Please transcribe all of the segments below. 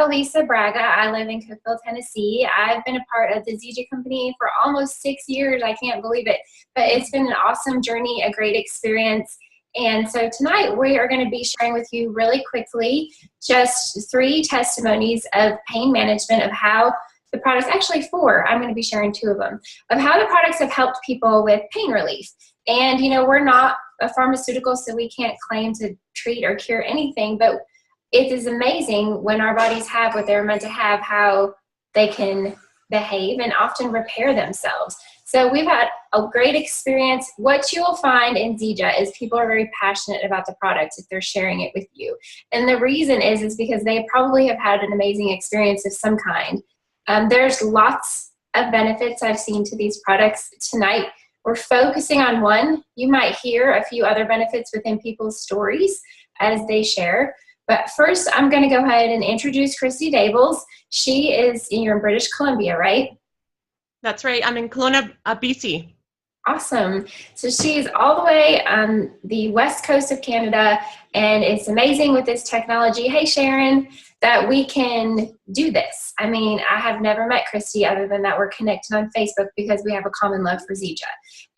Elisa Bragga. I live in Cookeville, Tennessee. I've been a part of the Zija company for almost 6 years. I can't believe it, but it's been an awesome journey, a great experience. And so tonight we are going to be sharing with you really quickly just 3 testimonies of pain management, of how the products, actually 4, I'm going to be sharing 2 of them, of how the products have helped people with pain relief. And, you know, we're not a pharmaceutical, so we can't claim to treat or cure anything, but it is amazing when our bodies have what they're meant to have, how they can behave and often repair themselves. So we've had a great experience. What you'll find in Zija is people are very passionate about the product if they're sharing it with you. And the reason is because they probably have had an amazing experience of some kind. There's lots of benefits I've seen to these products. Tonight, we're focusing on one. You might hear a few other benefits within people's stories as they share. But first, I'm going to go ahead and introduce Kristy Dabels. She is in British Columbia, right? That's right. I'm in Kelowna, BC. Awesome. So she's all the way on the west coast of Canada, and it's amazing with this technology. Hey, Sharon, that we can do this. I mean, I have never met Kristy other than that we're connected on Facebook because we have a common love for Zija.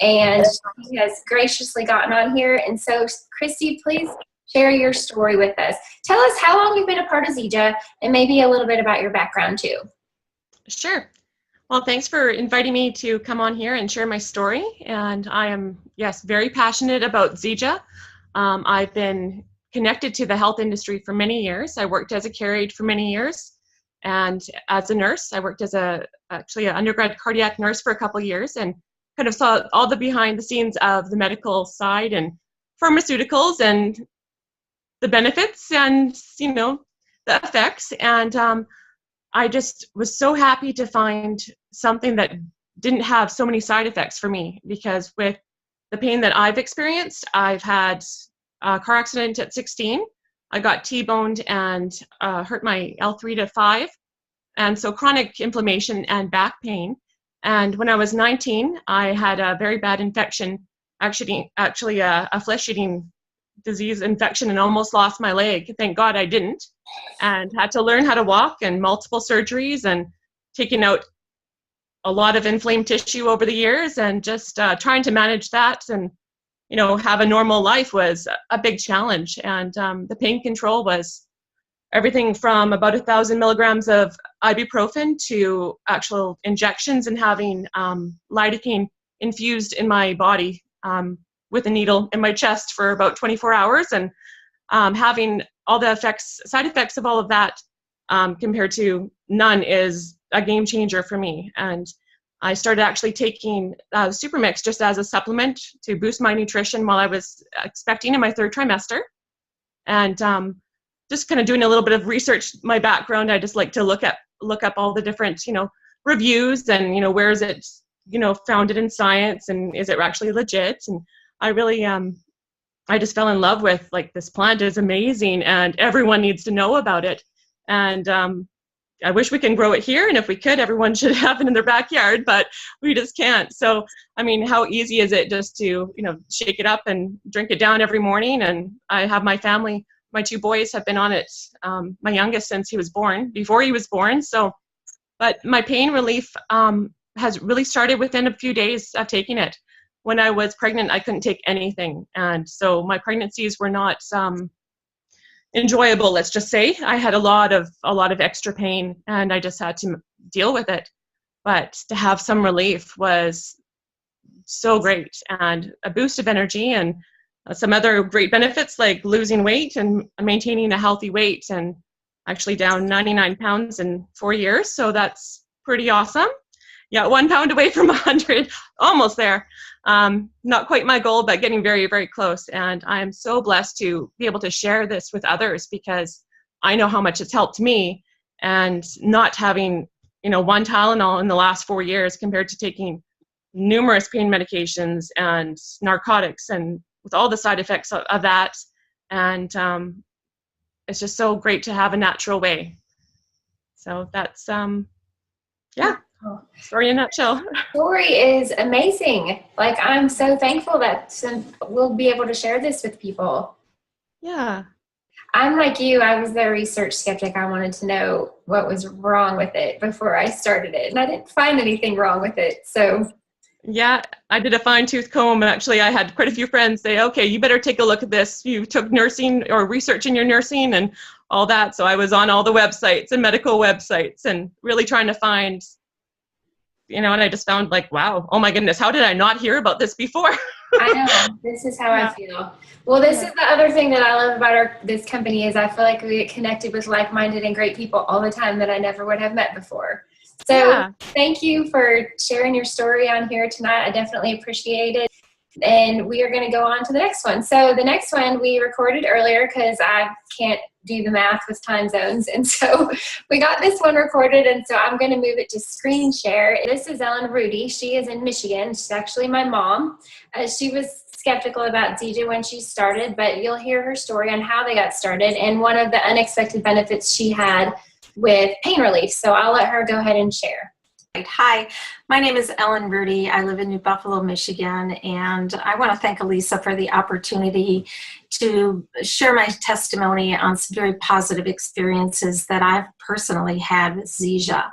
And she has graciously gotten on here. And so, Kristy, please share your story with us. Tell us how long you've been a part of Zija and maybe a little bit about your background too. Sure. Well, thanks for inviting me to come on here and share my story. And I am, yes, very passionate about Zija. I've been connected to the health industry for many years. I worked as a care aide for many years. And as a nurse, I worked as actually an undergrad cardiac nurse for a couple of years and kind of saw all the behind the scenes of the medical side and pharmaceuticals and the benefits and, you know, the effects. And I just was so happy to find something that didn't have so many side effects for me, because with the pain that I've experienced, I've had a car accident at 16. I got T-boned and hurt my L3 to 5. And so chronic inflammation and back pain. And when I was 19, I had a very bad infection, actually a flesh-eating disease infection, and almost lost my leg. Thank God I didn't, and had to learn how to walk, and multiple surgeries and taking out a lot of inflamed tissue over the years, and just trying to manage that and, you know, have a normal life was a big challenge. And the pain control was everything from about 1,000 milligrams of ibuprofen to actual injections, and having lidocaine infused in my body with a needle in my chest for about 24 hours, and having all the side effects of all of that compared to none is a game changer for me. And I started actually taking Supermix just as a supplement to boost my nutrition while I was expecting in my 3rd trimester. And just kind of doing a little bit of research, my background, I just like to look up all the different, you know, reviews and, you know, where is it, you know, founded in science, and is it actually legit? And I really, I just fell in love with, like, this plant is amazing and everyone needs to know about it. And I wish we can grow it here, and if we could, everyone should have it in their backyard, but we just can't. So, I mean, how easy is it just to, you know, shake it up and drink it down every morning? And I have my family, my 2 boys have been on it, my youngest since he was born, before he was born. So, but my pain relief has really started within a few days of taking it. When I was pregnant, I couldn't take anything. And so my pregnancies were not enjoyable, let's just say. I had a lot of extra pain, and I just had to deal with it. But to have some relief was so great, and a boost of energy, and some other great benefits like losing weight and maintaining a healthy weight, and actually down 99 pounds in 4 years. So that's pretty awesome. Yeah, 1 pound away from 100, almost there. Not quite my goal, but getting very, very close. And I am so blessed to be able to share this with others, because I know how much it's helped me. And not having, you know, 1 Tylenol in the last 4 years compared to taking numerous pain medications and narcotics, and with all the side effects of that. And it's just so great to have a natural way. So that's, yeah. Story in a nutshell. Story is amazing. Like, I'm so thankful that we'll be able to share this with people. Yeah. I'm like you. I was the research skeptic. I wanted to know what was wrong with it before I started it, and I didn't find anything wrong with it. So Yeah, I did a fine-tooth comb. Actually, I had quite a few friends say, okay, you better take a look at this. You took nursing or research in your nursing and all that. So I was on all the websites and medical websites and really trying to find, and I just found like, wow, oh my goodness, how did I not hear about this before? I know, this is how Yeah. I feel. Well, this is the other thing that I love about this company is I feel like we get connected with like-minded and great people all the time that I never would have met before. So thank you for sharing your story on here tonight. I definitely appreciate it. And we are going to go on to the next one. So the next one we recorded earlier because I can't do the math with time zones. And so we got this one recorded. And so I'm going to move it to screen share. This is Ellen Rudy. She is in Michigan. She's actually my mom. She was skeptical about Zija when she started, but you'll hear her story on how they got started and one of the unexpected benefits she had with pain relief. So I'll let her go ahead and share. Hi, my name is Ellen Rudy. I live in New Buffalo, Michigan, and I want to thank Elisa for the opportunity to share my testimony on some very positive experiences that I've personally had with Zija.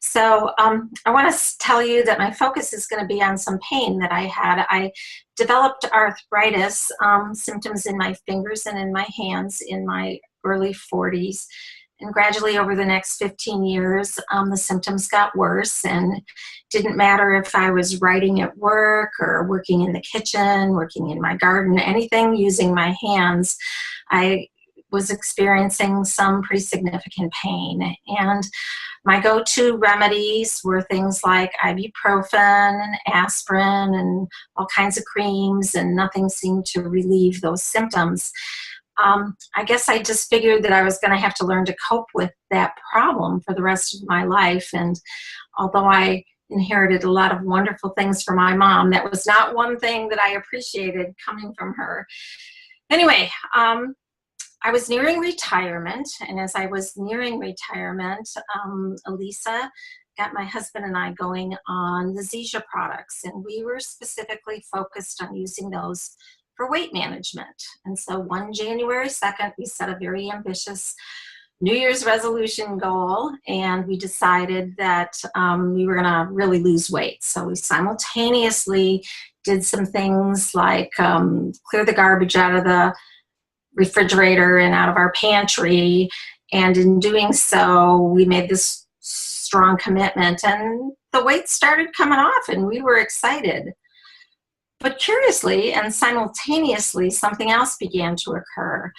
So I want to tell you that my focus is going to be on some pain that I had. I developed arthritis symptoms in my fingers and in my hands in my early 40s. And gradually over the next 15 years, the symptoms got worse, and didn't matter if I was writing at work or working in the kitchen, working in my garden, anything using my hands, I was experiencing some pretty significant pain. And my go-to remedies were things like ibuprofen and aspirin and all kinds of creams, and nothing seemed to relieve those symptoms. I guess I just figured that I was going to have to learn to cope with that problem for the rest of my life. And although I inherited a lot of wonderful things from my mom, that was not one thing that I appreciated coming from her. Anyway, I was nearing retirement, and as I was nearing retirement, Elisa got my husband and I going on the Zija products, and we were specifically focused on using those for weight management. And so one January 2nd, we set a very ambitious New Year's resolution goal, and we decided that we were gonna really lose weight. So we simultaneously did some things like clear the garbage out of the refrigerator and out of our pantry. And in doing so, we made this strong commitment, and the weight started coming off, and we were excited. But curiously and simultaneously, something else began to occur.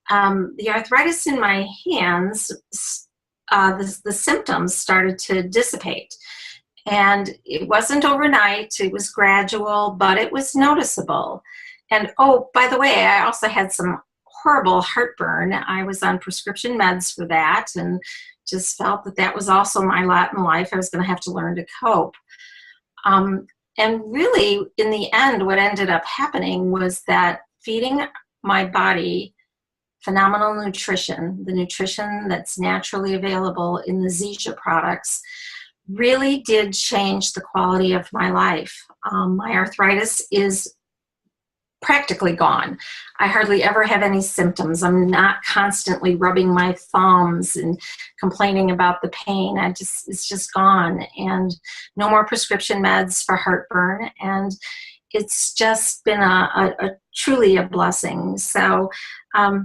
The arthritis in my hands, the symptoms started to dissipate. And it wasn't overnight, it was gradual, but it was noticeable. And oh, by the way, I also had some horrible heartburn. I was on prescription meds for that, and just felt that that was also my lot in life. I was going to have to learn to cope. And really, in the end, what ended up happening was that feeding my body phenomenal nutrition, the nutrition that's naturally available in the Zija products, really did change the quality of my life. My arthritis is practically gone. I hardly ever have any symptoms. I'm not constantly rubbing my thumbs and complaining about the pain. It's just gone, and no more prescription meds for heartburn. And it's just been a truly a blessing. So I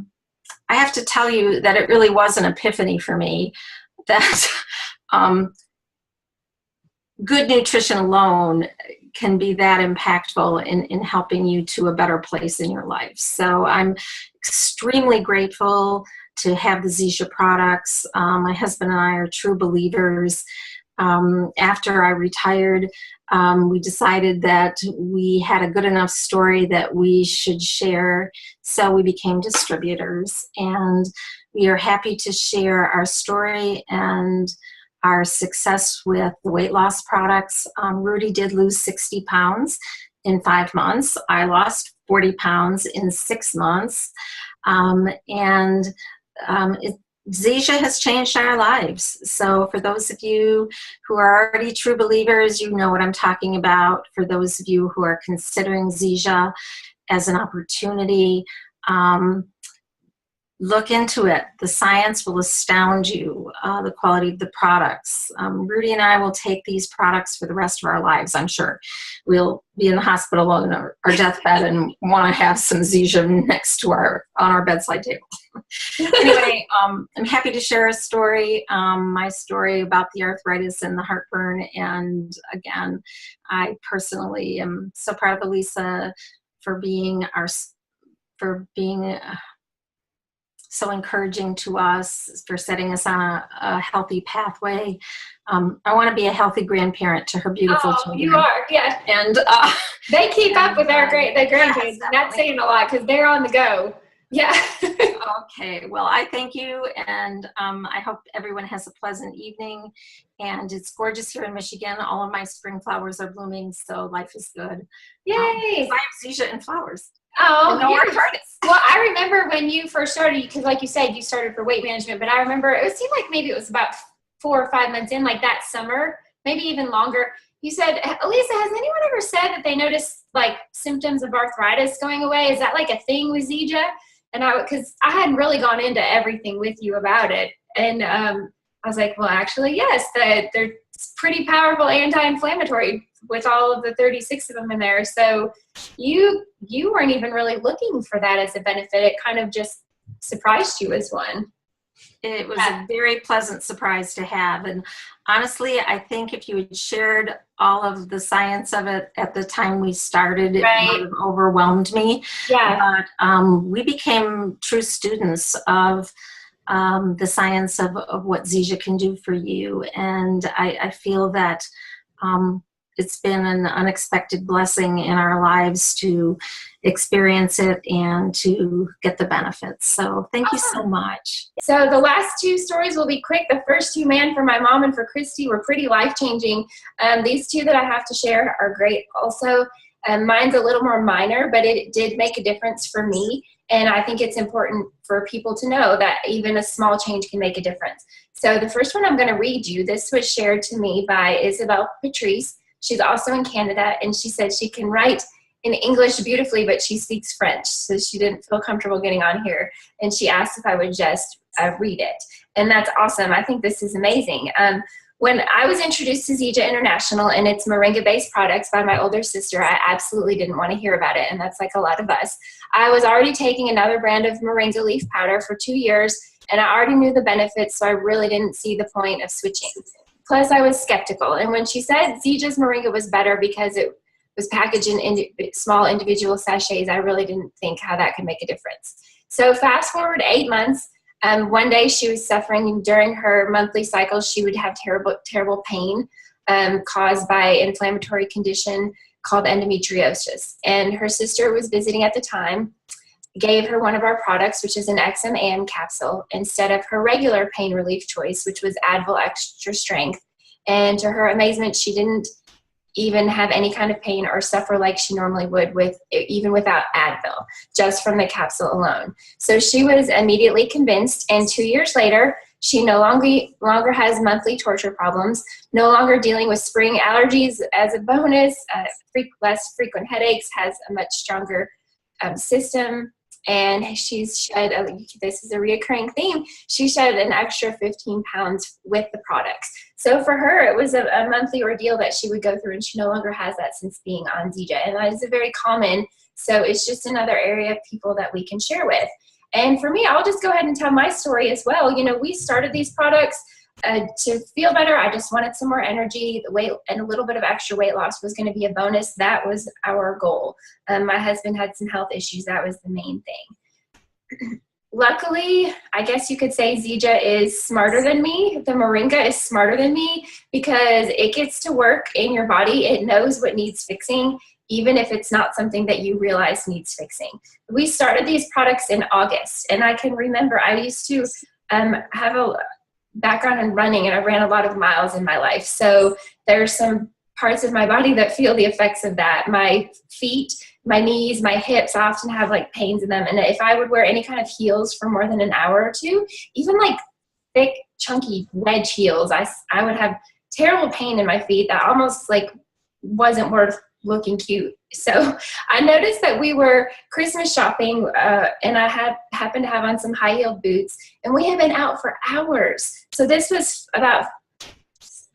have to tell you that it really was an epiphany for me that good nutrition alone can be that impactful in helping you to a better place in your life. So I'm extremely grateful to have the Zija products. My husband and I are true believers. After I retired, we decided that we had a good enough story that we should share, so we became distributors, and we are happy to share our story and our success with the weight loss products. Rudy did lose 60 pounds in 5 months. I lost 40 pounds in 6 months. Zija has changed our lives. So for those of you who are already true believers, you know what I'm talking about. For those of you who are considering Zija as an opportunity, look into it. The science will astound you, the quality of the products. Rudy and I will take these products for the rest of our lives, I'm sure. We'll be in the hospital on our deathbed and want to have some Zija next to on our bedside table. Anyway, I'm happy to share a story, my story about the arthritis and the heartburn. And again, I personally am so proud of Elisa for being so encouraging to us, for setting us on a healthy pathway. I want to be a healthy grandparent to her beautiful children. You are, yeah. And they keep up with the grandkids. Yes, That's saying a lot because they're on the go. Yeah. Okay, well, I thank you, and I hope everyone has a pleasant evening. And it's gorgeous here in Michigan. All of my spring flowers are blooming, so life is good. Yay! I have Zija and flowers. Oh, no arthritis. Well, I remember when you first started, because like you said, you started for weight management, but I remember it seemed like maybe it was about 4 or 5 months in, like that summer, maybe even longer. You said, Elisa, has anyone ever said that they noticed like symptoms of arthritis going away? Is that like a thing with Zija? And because I hadn't really gone into everything with you about it. And I was like, well, actually, yes, they're pretty powerful anti-inflammatory with all of the 36 of them in there. So you weren't even really looking for that as a benefit. It kind of just surprised you as one. It was a very pleasant surprise to have. And honestly, I think if you had shared all of the science of it at the time we started, it would have overwhelmed me. Yeah. But we became true students of the science of what Zija can do for you. And I feel that it's been an unexpected blessing in our lives to experience it and to get the benefits. So thank you so much. So the last 2 stories will be quick. The first 2, man, for my mom and for Kristy, were pretty life-changing. These 2 that I have to share are great also. Mine's a little more minor, but it did make a difference for me. And I think it's important for people to know that even a small change can make a difference. So the first one I'm going to read you. This was shared to me by Isabelle Patrice. She's also in Canada, and she said she can write in English beautifully, but she speaks French, so she didn't feel comfortable getting on here. And she asked if I would just read it. And that's awesome. I think this is amazing. When I was introduced to Zija International and its moringa-based products by my older sister, I absolutely didn't want to hear about it, and that's like a lot of us. I was already taking another brand of moringa leaf powder for 2 years, and I already knew the benefits, so I really didn't see the point of switching. Plus, I was skeptical, and when she said Zija's moringa was better because it was packaged in small individual sachets, I really didn't think how that could make a difference. So fast forward 8 months, one day she was suffering during her monthly cycle. She would have terrible pain caused by an inflammatory condition called endometriosis. And her sister was visiting at the time, gave her one of our products, which is an XMAN capsule, instead of her regular pain relief choice, which was Advil Extra Strength. And to her amazement, she didn't even have any kind of pain or suffer like she normally would even without Advil, just from the capsule alone. So she was immediately convinced, and 2 years later, she no longer has monthly torture problems, no longer dealing with spring allergies as a bonus, less frequent headaches, has a much stronger system, and she's shed, this is a reoccurring theme, she shed an extra 15 pounds with the products. So for her, it was a monthly ordeal that she would go through, and she no longer has that since being on Zija. And that is a very common, so it's just another area of people that we can share with. And for me, I'll just go ahead and tell my story as well. You know, we started these products to feel better. I just wanted some more energy. The weight and a little bit of extra weight loss was going to be a bonus. That was our goal. My husband had some health issues. That was the main thing. Luckily, I guess you could say Zija is smarter than me. The moringa is smarter than me because it gets to work in your body. It knows what needs fixing, even if it's not something that you realize needs fixing. We started these products in August, and I can remember I used to have a background in running, and I ran a lot of miles in my life. So there's some parts of my body that feel the effects of that. My feet, my knees, my hips, I often have like pains in them. And if I would wear any kind of heels for more than an hour or two, even like thick, chunky wedge heels, I would have terrible pain in my feet that almost like wasn't worth looking cute. So I noticed that we were Christmas shopping, and I happened to have on some high-heeled boots, and we had been out for hours. So this was about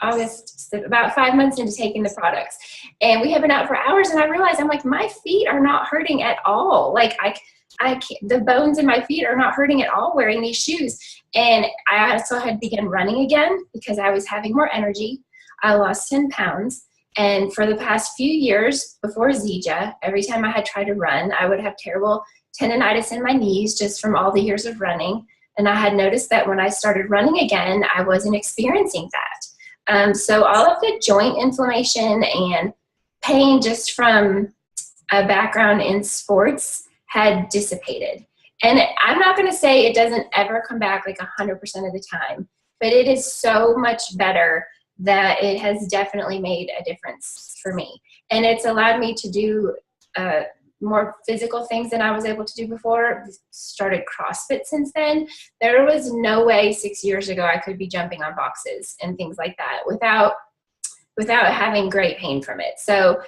August, about 5 months into taking the products, and we had been out for hours, and I realized, I'm like, my feet are not hurting at all. Like I can't, the bones in my feet are not hurting at all wearing these shoes. And I also had begun running again because I was having more energy. I lost 10 pounds. And for the past few years before Zija, every time I had tried to run, I would have terrible tendonitis in my knees just from all the years of running. And I had noticed that when I started running again, I wasn't experiencing that. So all of the joint inflammation and pain just from a background in sports had dissipated. And I'm not going to say it doesn't ever come back like 100% of the time, but it is so much better that it has definitely made a difference for me. And it's allowed me to do more physical things than I was able to do before. Started CrossFit since then. There was no way 6 years ago I could be jumping on boxes and things like that without having great pain from it. So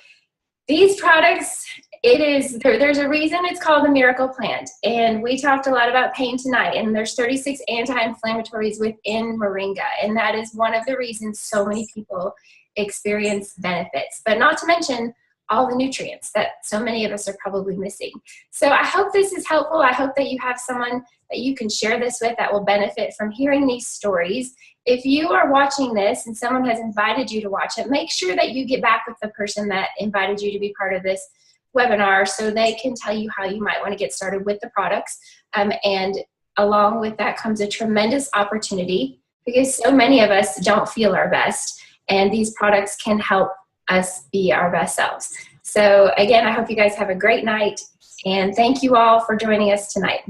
these products, there's a reason it's called the Miracle Plant. And we talked a lot about pain tonight, and there's 36 anti-inflammatories within moringa. And that is one of the reasons so many people experience benefits, but not to mention all the nutrients that so many of us are probably missing. So I hope this is helpful. I hope that you have someone that you can share this with that will benefit from hearing these stories. If you are watching this and someone has invited you to watch it, make sure that you get back with the person that invited you to be part of this webinar so they can tell you how you might want to get started with the products. And along with that comes a tremendous opportunity because so many of us don't feel our best, and these products can help us be our best selves. So again, I hope you guys have a great night, and thank you all for joining us tonight.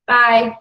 Bye.